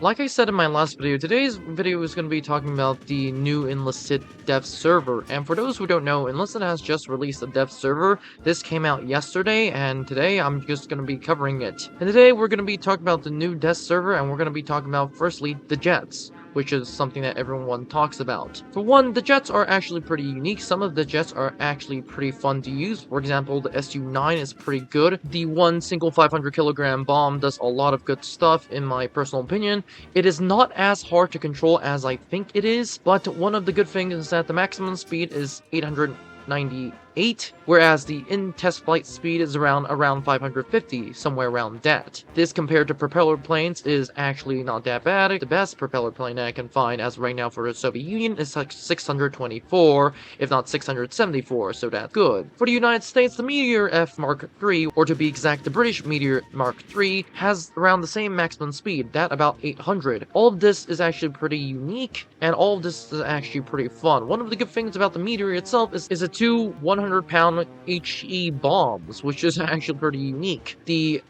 Like I said in my last video, today's video is going to be talking about the new Enlisted dev server. And for those who don't know, Enlisted has just released a dev server. This came out yesterday, and today I'm just going to be covering it. And today we're going to be talking about the new dev server, and we're going to be talking about, firstly, the jets, which is something that everyone talks about. For one, the jets are actually pretty unique. Some of the jets are actually pretty fun to use. For example, the Su-9 is pretty good. The one single 500 kilogram bomb does a lot of good stuff, in my personal opinion. It is not as hard to control as I think it is, but one of the good things is that the maximum speed is 898, whereas the in-test flight speed is around 550, somewhere around that. This compared to propeller planes is actually not that bad. The best propeller plane I can find as of right now for the Soviet Union is like 624, if not 674, so that's good. For the United States, the Meteor F Mark III, or to be exact, the British Meteor Mark III, has around the same maximum speed, that about 800. All of this is actually pretty unique, and all of this is actually pretty fun. One of the good things about the Meteor itself is the two 100-pound HE bombs, which is actually pretty unique.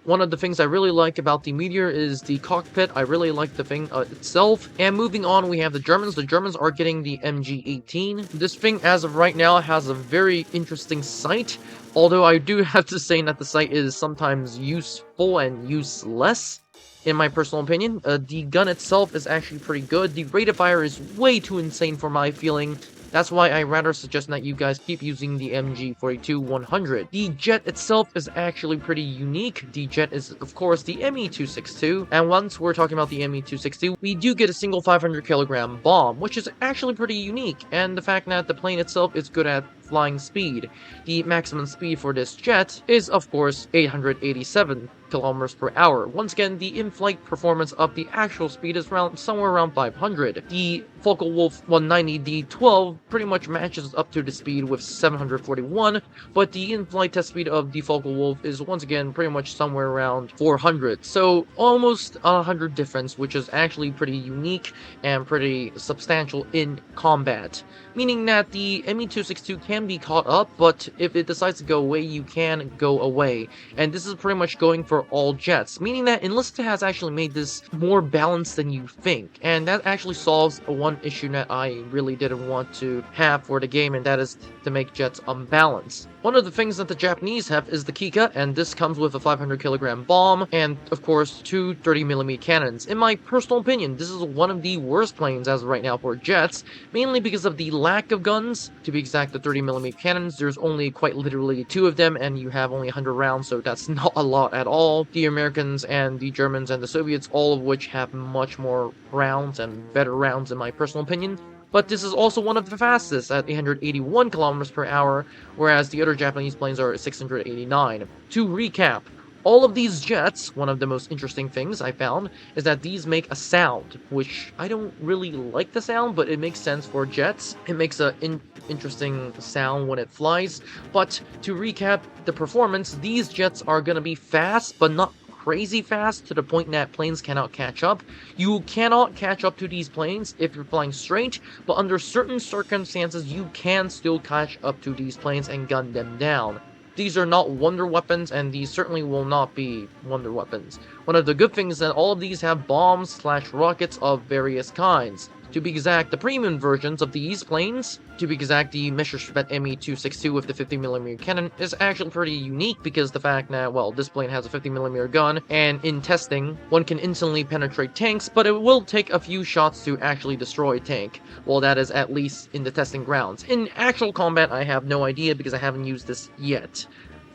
One of the things I really like about the Meteor is the cockpit. I really like the thing itself. And moving on, we have the Germans. The Germans are getting the MG-18. This thing, as of right now, has a very interesting sight. Although I do have to say that the sight is sometimes useful and useless, in my personal opinion. The gun itself is actually pretty good. The rate of fire is way too insane for my feeling. That's why I rather suggest that you guys keep using the MG42-100. The jet itself is actually pretty unique. The jet is, of course, the Me-262, and once we're talking about the Me-262, we do get a single 500 kilogram bomb, which is actually pretty unique, and the fact that the plane itself is good at flying speed. The maximum speed for this jet is, of course, 887 kilometers per hour. Once again, the in-flight performance of the actual speed is somewhere around 500. The Focke-Wulf 190 D12 pretty much matches up to the speed with 741, but the in-flight test speed of the Focke-Wulf is once again pretty much somewhere around 400. So almost 100 difference, which is actually pretty unique and pretty substantial in combat. Meaning that the Me-262 can be caught up, but if it decides to go away, you can go away. And this is pretty much going for all jets, meaning that Enlisted has actually made this more balanced than you think. And that actually solves one issue that I really didn't want to have for the game, and that is to make jets unbalanced. One of the things that the Japanese have is the Kika, and this comes with a 500 kilogram bomb, and of course, two 30mm cannons. In my personal opinion, this is one of the worst planes as of right now for jets, mainly because of the lack of guns. To be exact, the 30mm cannons, there's only quite literally two of them, and you have only 100 rounds, so that's not a lot at all. The Americans and the Germans and the Soviets, all of which have much more rounds and better rounds in my personal opinion. But this is also one of the fastest at 881 kilometers per hour, whereas the other Japanese planes are 689. To recap, all of these jets, one of the most interesting things I found is that these make a sound, which I don't really like the sound, but it makes sense for jets. It makes an interesting sound when it flies. But to recap the performance, these jets are going to be fast, but not crazy fast to the point that planes cannot catch up. You cannot catch up to these planes if you're flying straight, but under certain circumstances you can still catch up to these planes and gun them down. These are not wonder weapons, and these certainly will not be wonder weapons. One of the good things is that all of these have bombs/rockets of various kinds. To be exact, the premium versions of these planes, to be exact, the Messerschmitt Me-262 with the 50mm cannon is actually pretty unique because the fact that, well, this plane has a 50mm gun, and in testing, one can instantly penetrate tanks, but it will take a few shots to actually destroy a tank. Well, that is at least in the testing grounds. In actual combat, I have no idea because I haven't used this yet.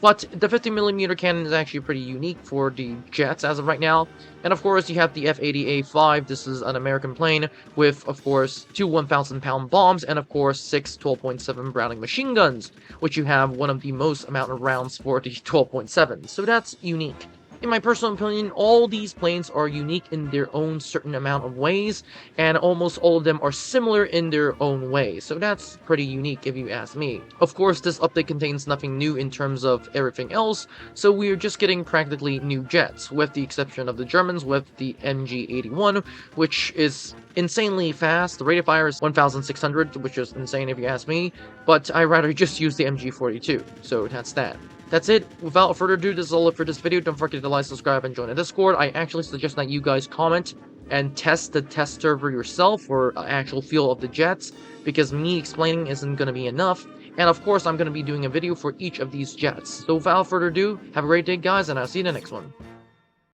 But the 50mm cannon is actually pretty unique for the jets as of right now. And of course, you have the F-80A-5. This is an American plane with, of course, two 1,000-pound bombs and, of course, six 12.7 Browning machine guns, which you have one of the most amount of rounds for the 12.7. So that's unique. In my personal opinion, all these planes are unique in their own certain amount of ways, and almost all of them are similar in their own way, so that's pretty unique if you ask me. Of course, this update contains nothing new in terms of everything else, so we're just getting practically new jets, with the exception of the Germans with the MG-81, which is insanely fast. The rate of fire is 1,600, which is insane if you ask me, but I rather just use the MG-42, so that's that. that's it. Without further ado, this is all it for this video. Don't forget to like, subscribe, and join the Discord. I actually suggest that you guys comment and test the test server yourself for actual feel of the jets, because me explaining isn't going to be enough. And of course, I'm going to be doing a video for each of these jets. So without further ado, have a great day, guys, and I'll see you in the next one.